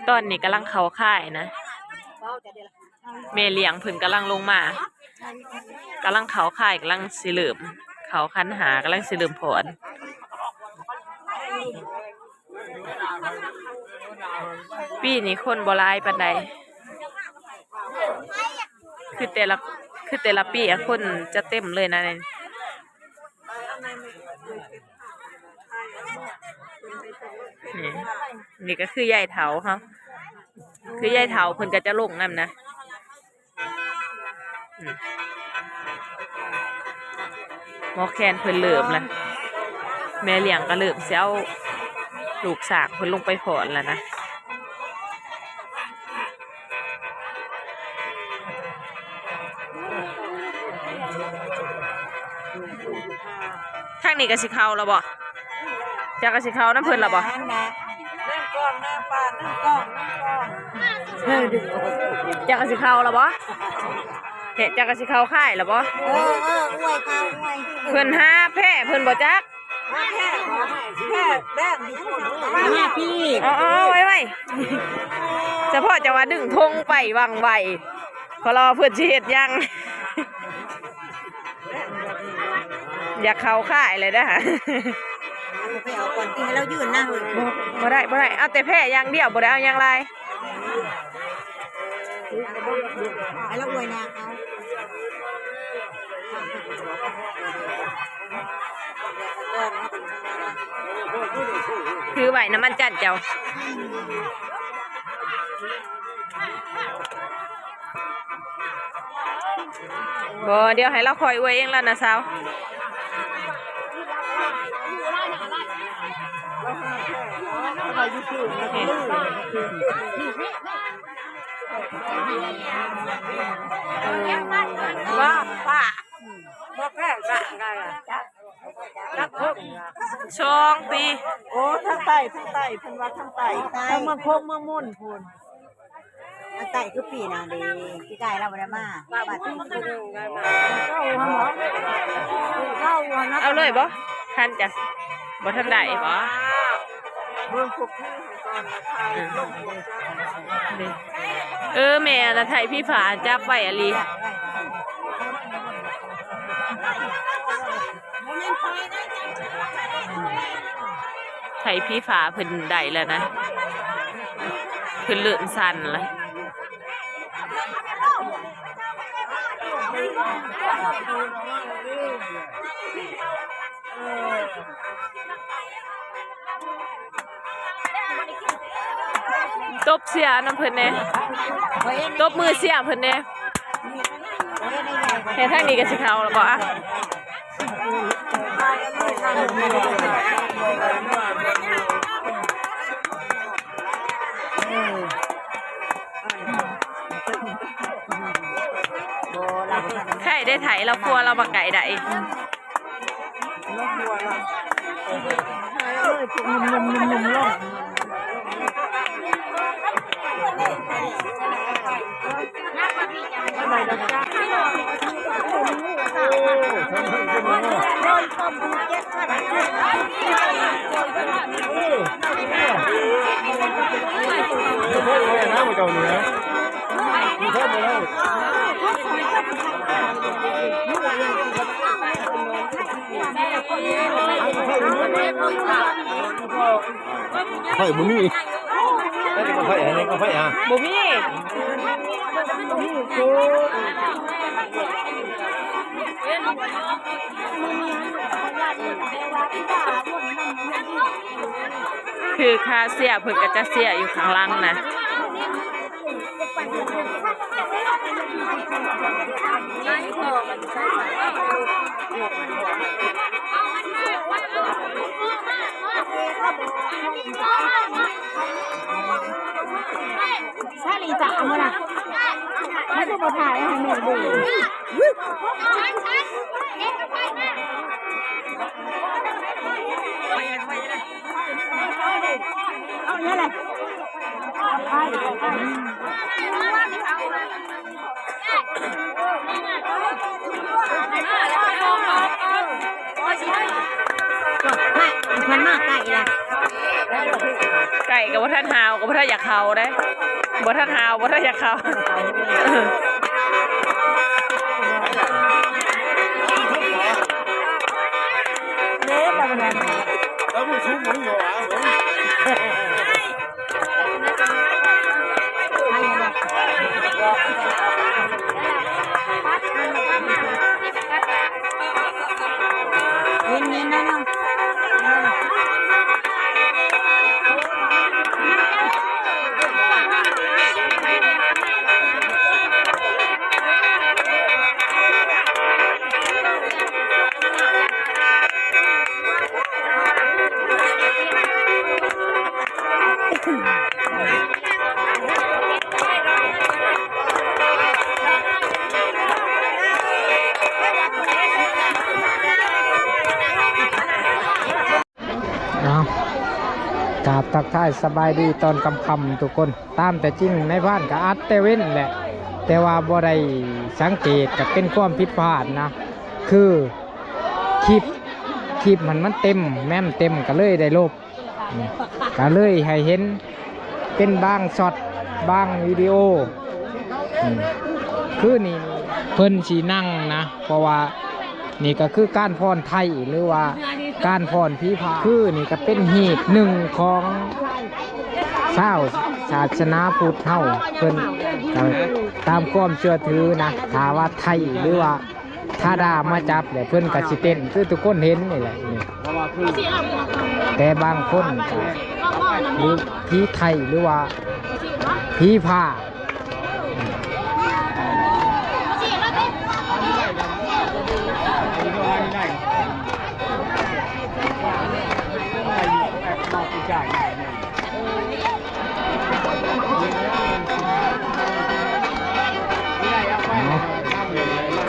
ตอนนี้กำลังเขาค่ายนะเมเลียงเพิ่นกำลังลงมากำลังเขาค่ายกำลังสิเริ่มเขาคันหากำลังสิเริ่มผลปีนี้คนบ่หลายปานใดคือแต่ละปีคนจะเต็มเลยนะนี่ก็คือยายเถาครับคือยายเถาเพิ่นก็จะลงนั่นนะหมอแคนเพิ่นเริ่มละแม่เลี้ยงก็เริ่มเสียเอาลูกสากเพิ่นลงไปผอนแล้วนะทางนี้ก็สิเข้าแล้วบ่จากก็สิเข้าน้ำเพิ่นแล้วบ่นั่งกล้องนั่งปานนั่งกล้องจากก็สิเข้าแล้วบ่เฮ็ดจากก็สิเข้าค่ายแล้วบ่อวยเขาอวยเพิ่นหาแพ้เพิ่นบ่จักแค่แบ่งอยู่ทั้งหมดมาพี่ไว้เฉพาะจะว่าดึงธงไปวังไวพอรอเพื่อนสิเฮ็ดยังอยากเข้าค่ายเลยนะฮะไปเอาก่อนที่ให้เรายืนหน้าเลยบ่ได้เอาแต่แพ้อย่างเดียวบ่ได้เอาอย่างไรให้เราอวยนาเขาคือไหวน้ำมันจัดเจ้าบ่เดี๋ยวให้เราคอยอวยเองแล้วนะสาวว่าป้าบ่แพ้สั่งไงนักพกช่องปีโอ้ทั้งไต่เพิ่นว่าทั้งไต่ทั้งเมืองพกเมืองมุ่นพูนทั้งไต่คือปีน่ะดีพี่ไก่เราบ่ได้มาบาดที่ได้มาเอาเลยบ่ทันจ้ะบ่ทันได้บ่เมืองพกที่ก่อนนะทายลงแม่ละไทยพี่ฝาจับไว้อลีไทยพี่ฝาเพิ่นได้แล้วนะเพิ่นเลื่อนสั่นเลยตบเสียน้ำเพิ่นแน่ตบมือเสียเพิ่นแน่เห็นทางนี้ก็สิเข้าแล้วบ่อะใครได้ไถเรากลัวเราบักไก่ได้ไผ่บุมีไผ่อะไรก็ไผ่บุมีคือคาเสียเพิ่นก็จะเสียอยู่ข้างล่างนะชาลีจะเอามาละไม่ต้องมาถ่ายให้แม่ดูเอาเนี่ยแหละไป ก่กับบ่ท่านหาวกับบ่ท่านอยากเขาได้บ่ท่านหาวบ่ท่านอยากเขา เล็กแต่มัน แล้วมันชุ่มมันอยู่อ่ะ ยินนะน้องกราบทักทายสบายดีตอนค่ำๆทุกคนตามแต่จริงในบ้านก็อัดแต่เว้นแหละแต่ว่าบ่ได้สังเกตกับเป็นความผิดพลาดนะคือคลิปมันเต็มแม่มเต็มก็เลยได้ลบก็เลยให้เห็นเป็นบางช็อตบางวิดีโอคือนี่เพิ่นสีนั่งนะเพราะว่านี่ก็คือการพรไทยหรือว่าการพรพิพาคือนี่ก็เป็นหีบหนึ่งของชาวศาสนาพุทธเฮาเพิ่นตามความเชื่อถือนะถ้าว่าไทยหรือว่าถ้าดามาจับเนี่ยเพิ่นก็สิเต้นคือทุกคนเห็นนี่แหละนี่แต่บางคนหรือผีไทยหรือว่าผีผ้า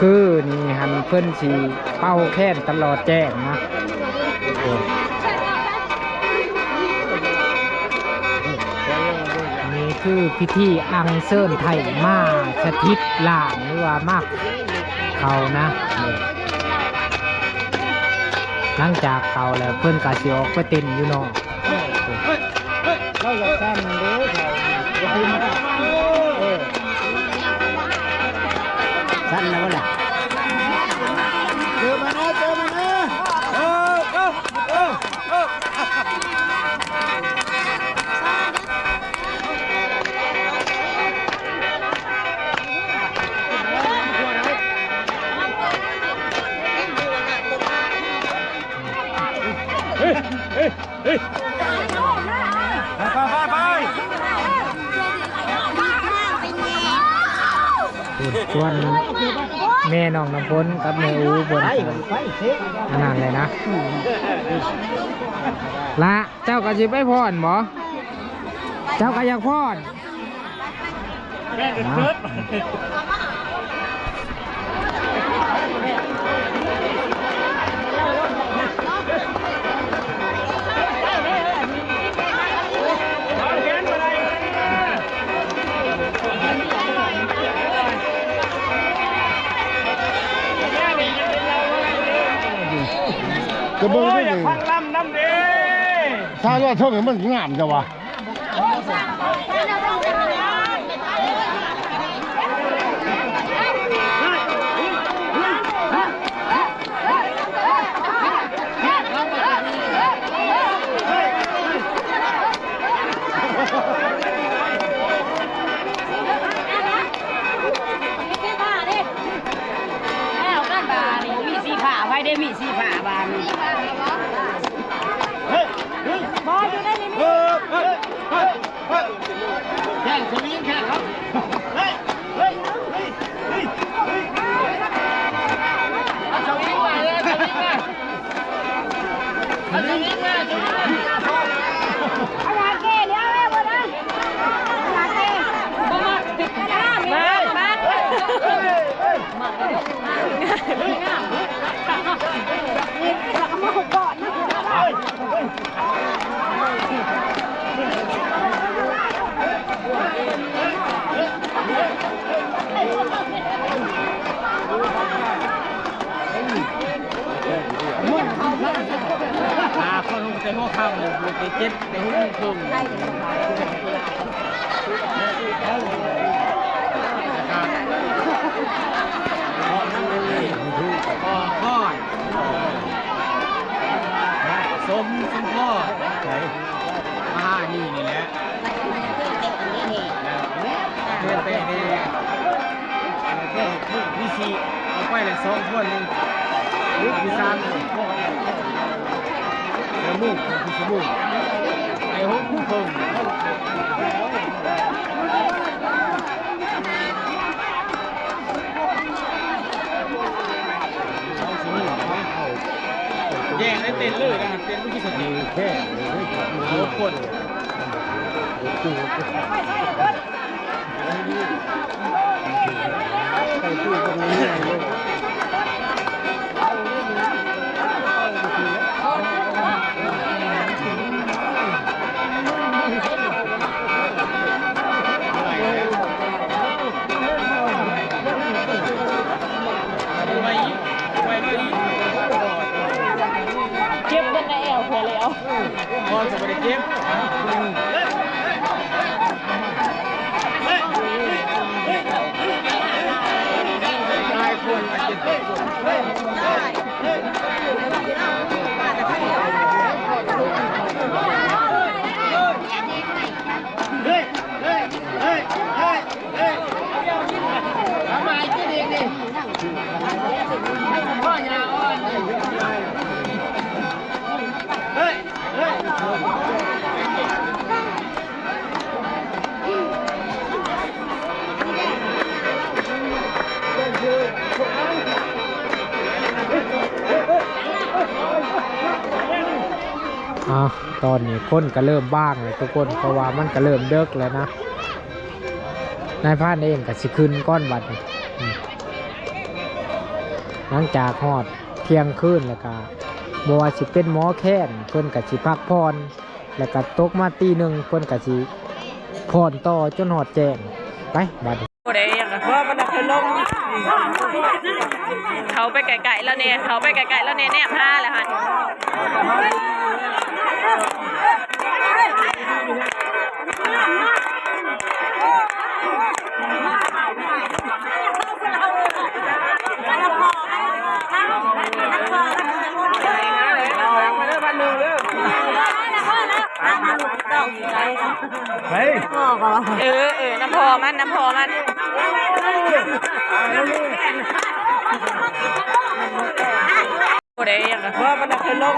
คือนี่หันเพิ่นสีเป้าแค้นตลอดแจ้งนะนี่คือพิธีอังเซินไทยมาสถิตล่างหรือว่ามากเขานะหลังจากเขาแล้วเพิ่นกะสิออกไปเต้นอยู่เนาะเราอยากสั้นเด้อสั้นแล้วก็แหละเจอมานะไปส่วนแม่น้องน้ำพ้นกับแม่อูบนอันนั้นเลยนะละเจ้าก็จะไปพรหมอเจ้าก็อยากพรจะเบิ่งได้ยังพังลำน้ำดีถ้าว่าเท่าไหร่มันงามจังวะได้มีสีผ้าบางบอลอยู่ได้นี่แข่งสวิงแข่งครับสวิงมาเลยสวิงมาสวิงมาอะไรเกเดี๋ยวเลยบอลนะอะไรเกบอล แต่หัวค่ำลูกไปเจ็ดแต่หัวครึ่งพ่อสมพ่อมานี่แหละเพื่อนเตะนี่วิธีเอาไปเลยสองคนหนึ่งลูกที่สามแล้วมุ่งคือสมุ่งไอ้ห้องผู้เพิ่งแย่งได้เต้นเลยนะครับเต้นลูกที่สติแค่โอ้คนไปพูดกันง่ายๆเลย เก็บกันในแอวเพื่อแล้ว พอจะไปเก็บหลายคนอาจจะเจ็บทำไมจะดีนี่พ่อยาอ่อนตอนนี้คนก็เริ่มบ้างเลยทุกคนเพราะว่ามันก็เริ่มเดึกแล้วนะนายพรานเองก็สิขึ้นก้อนบัดนี่หลังจากฮอดเที่ยงคืนแล้วก็บ่ว่าสิเป็นหมอแค้นเพิ่นก็สิพักผ่อนแล้วก็ตกมาตีหนึ่งเพิ่นก็สิผ่อนต่อจนฮอดแจ้งไปบัดนี้ โอ้ได้ยังเพราะมันเคยลงเขาไปไกลๆแล้วเนี่ยเขาไปไกลๆแล้วเนี่ยแนบห้าแล้วฮะเฮ้ย น้ำพอมันโอ้ได้ยังเพราะมันเคยลง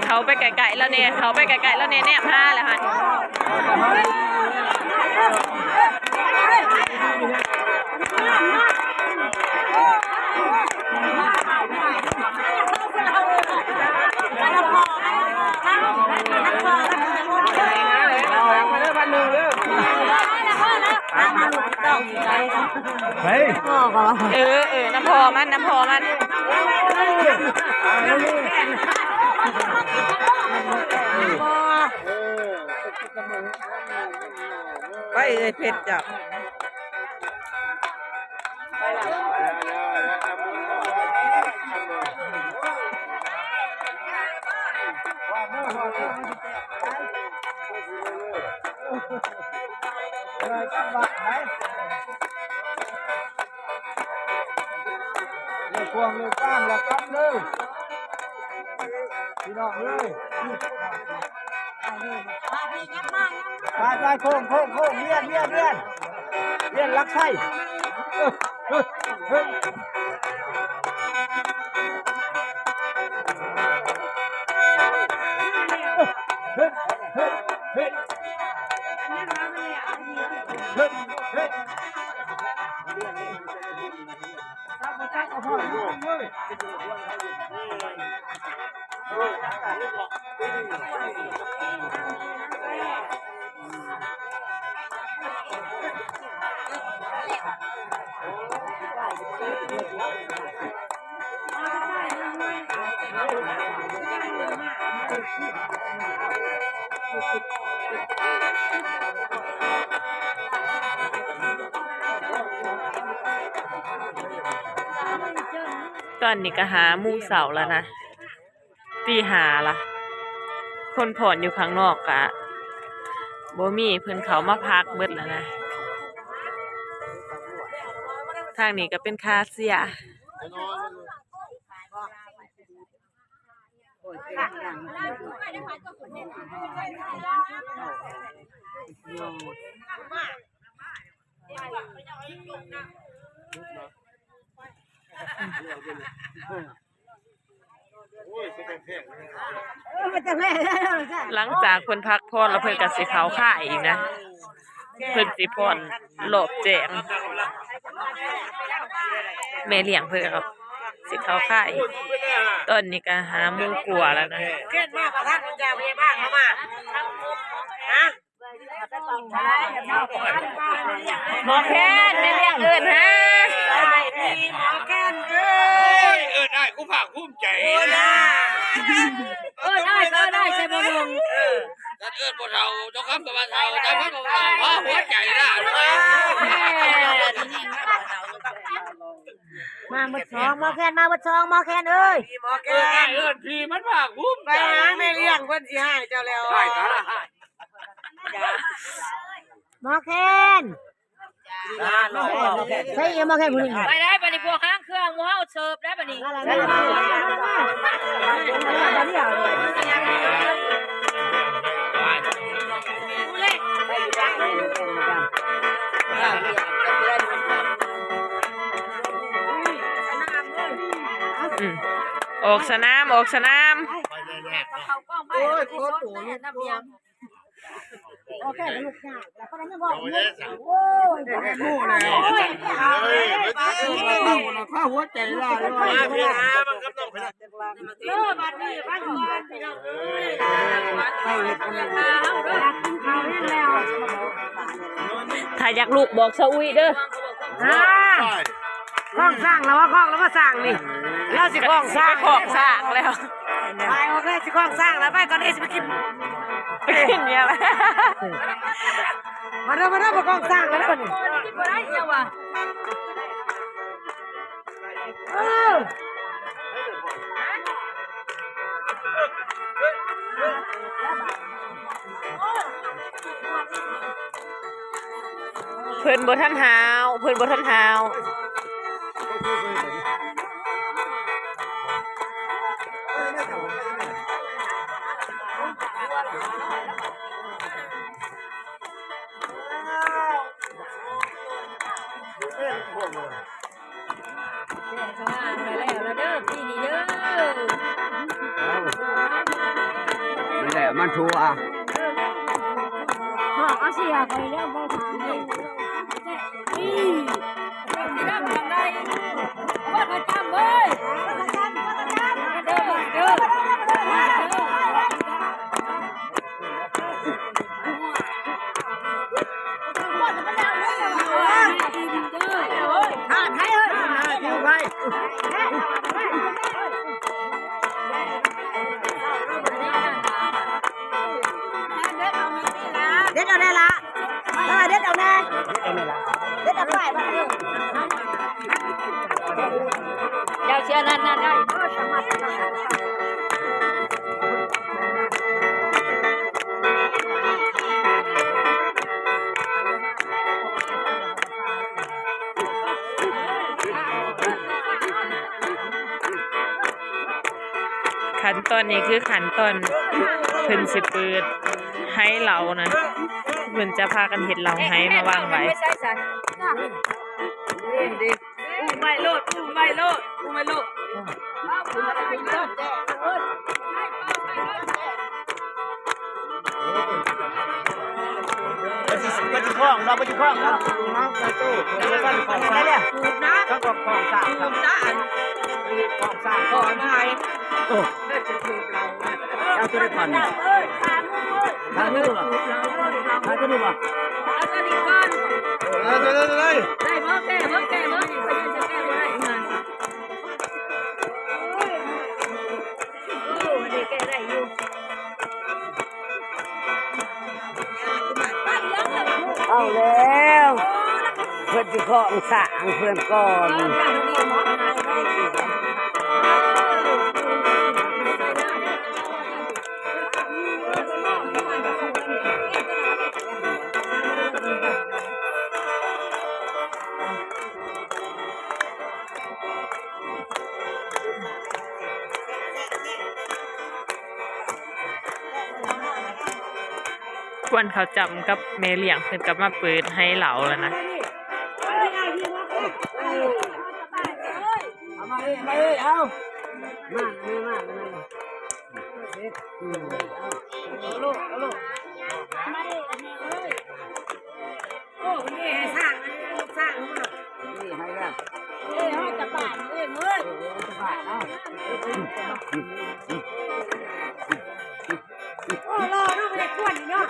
เขาไปไกลๆแล้วเนี่ยเขาไปไกลๆแล้วเนี่ยแนบห้าแล้วฮะเฮ้ย น้ำพอมันไปเลยเพชรจับควงเลยก้างแล้วกำเลยพี่น้องเลยไปโค้งเลียนลักไส้ตอนนี้ก็หามุงเสาแล้วนะ 4:30ล่ะคนผ่อนอยู่ข้างนอกกะบ่มีเพิ่นเขามาพักเบิดแล้วนะทางนี้ก็เป็นคาเซียหลังจากเพิ่นพักผ่อนแล้วเพิ่นก็สิเข้าค่ายอีกนะเพิ่นสิผ่อนรอบแจ้งแม่เลี้ยงเพิ่นก็สิเข้าค่ายตอนนี้ก็5 โมงกว่าแล้วนะเกินมากกว่าท่านยาพยาบาลเข้ามาฮะหมอแค้นแม่เลี้ยงเอิ้นฮะหมอแค้นเอ้ยได้กูภาคภูมิใจนะ ได้ใช่บ่ลุงกันบ่เฒ่าเจ้าคำบ่เฒ่าเจ้าคำบ่เฒ่าหัวใจนะมาหมดสองหมอแค้นมาหมดสองหมอแค้นเอ้ยหมอแค้นพี่มันภาคภูมิใจไปหาแม่เลี้ยงเพิ่นสิให้เจ้าแล้วใช่หมอแค้นใช่หมอแค้นผู้นี้ไปได้บัดนี้พวกค้างเครื่องหมู่เฮาเสิร์ฟได้บัดนี้ออกสนามโอ้ยโคตรตัวน้ำยำโอเคลูกชายแล้วก็นั้นบอกโอ้ยงูแล้วข้าหัวใจล่ะมาพี่หามันก็ต้องไปบัดนี้บ้านก่อนพี่น้องเอ้ยถ้าอยากลูกบอกซะอุ้ยเด้อกล้องสร้างแล้วว่ากล้องแล้วมาสร้างนี่เราสิกล้องสร้างของสร้างแล้วไปโอเคสิกล้องสร้างแล้วไปก่อนนี้สิไปกินเนี่ยแหละมาเริ่มมากล้องสร้างแล้วก่อนนี่เพิ่นบ่ทันหาวนี่แหละมันทัวเอาสิไปแล้วบ่ทางนี่ได้ว่าประจำเว้ยประจำเด้อเด็ดเอาได้ละเด็ดเอาแน่เด็ดเอาไปบ้างเจ้าเชื่อนั่นได้ขั้นตอนนี้คือขั้นตอนเพิ่นสิเปิดให้เรานะเพิ่นจะพากันเฮ็ดเราให้มาวางไว้ไม่โลดไปที่คลองเราไปที่คลองเราน้องไปตู้ไปกันของอะไรเนี่ยนะก็ของสามครับของสามของไงโอ้เอาตัวได้ก่อนทางนี้หรอทางนี้หรอเอาตัวนี้ก่อนเลยได้บ่แก้บ่ไปยังจะแก้บ่ได้มันได้แก้ได้อยู่เอาแล้วเพื่อนที่ของสร้างเพื่อนก่อน ควรเขาจำกับแม่เลี้ยงเพิ่นก็มาเปิดให้เหล่าแล้วนะ เอามาเลยเอาลูกเอาลูกโอ้นี่ให้สร้างลูกสร้างมานี่ให้แล้วให้จะบาดเองเอ้ยจะบาดเอาโอ้รอเนาะไม่ได้กวนเนาะ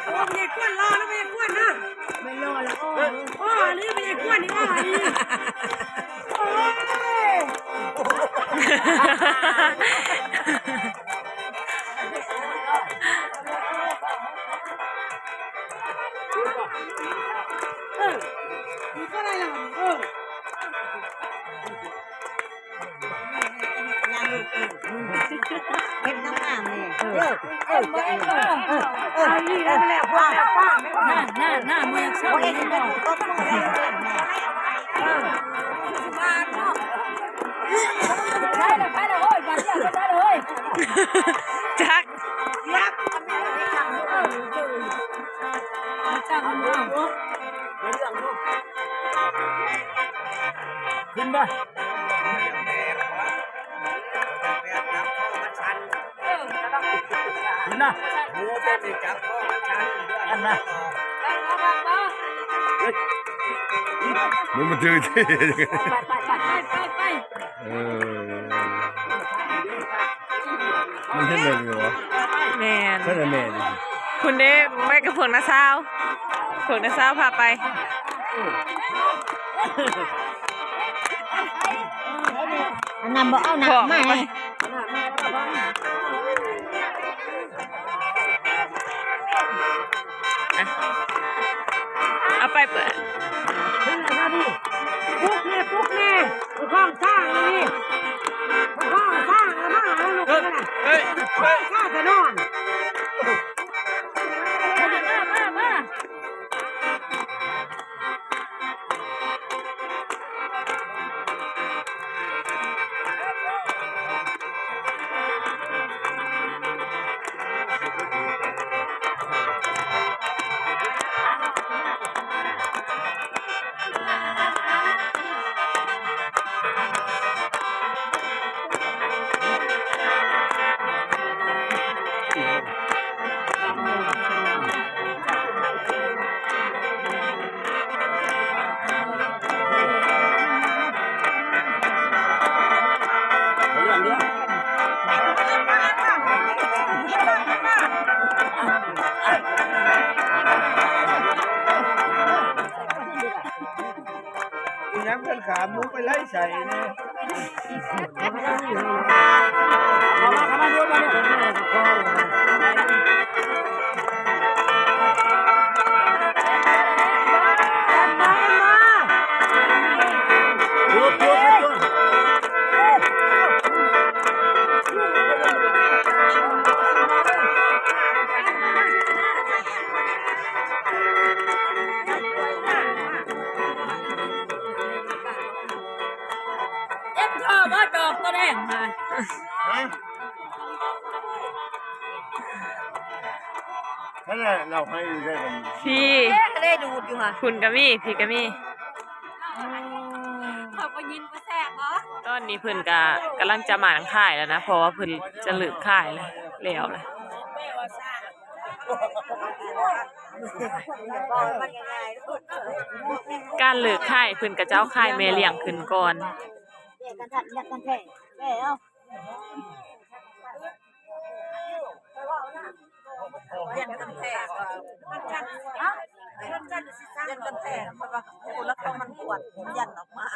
โอ้ไม่ได้กวนรอแล้วไม่ได้กวนเนาะไม่รอแล้วโอ้นี่ไม่ได้กวนนี่โอ้นี่โอ้ยมีก็ได้แล้วยังลูกเฮ็ดน้ำงามนี่นี่ได้แล้วพ่อป้าหน้ามือเช้า เฮ็ดเป็นก็มือได้เล่นแม่ บ้านเนาะไปเลยโอ้ยบ้านเดียวก็ได้เลย จัก ยักษ์จังเนาะเรื่องลูกขึ้นบ่ขึ้นนะโอ้เป็นจับพ่อชันอันนะมันเจอที่ไปมันเห็นเลยเหรอ แม่น ใช่แม่ดิ คุณเด้ไปกับพวกน้าสาวพวกน้าสาวพาไป อันนั้นบ่เอาหนักมาให้ เอาไปเปิด ปุ๊กนี่ข้องสร้างเลยนี่ข้องสร้างแล้วมาแล้วลูกนี่นะข้าจะนอนมา ยังเป็นขามุกไปไล่ใส่เนี่ย เอามาดูมาเนี่ยว่าดอกตัวแดงมานั่นแหละเราให้ได้กัน พี่ ได้ดูดอยู่ค่ะ คุณกะมี่พี่กะมี่ เขาไปยินไปแสบเหรอ ตอนนี้เพิ่นก็กำลังจะมาหนังค่ายแล้วนะเพราะว่าเพิ่นจะเลิกค่ายแล้วเลย การเลิกค่ายเพิ่นก็จะเอาค่ายแม่เลี้ยงขึ้นก่อน แยกกันทัดแยกกันแท้แม่เอาเรียนกันแท้มันกันเรียนกันสิสร้างเรียนกันแท้เพราะว่าคนละเขามันปวดยันออกมา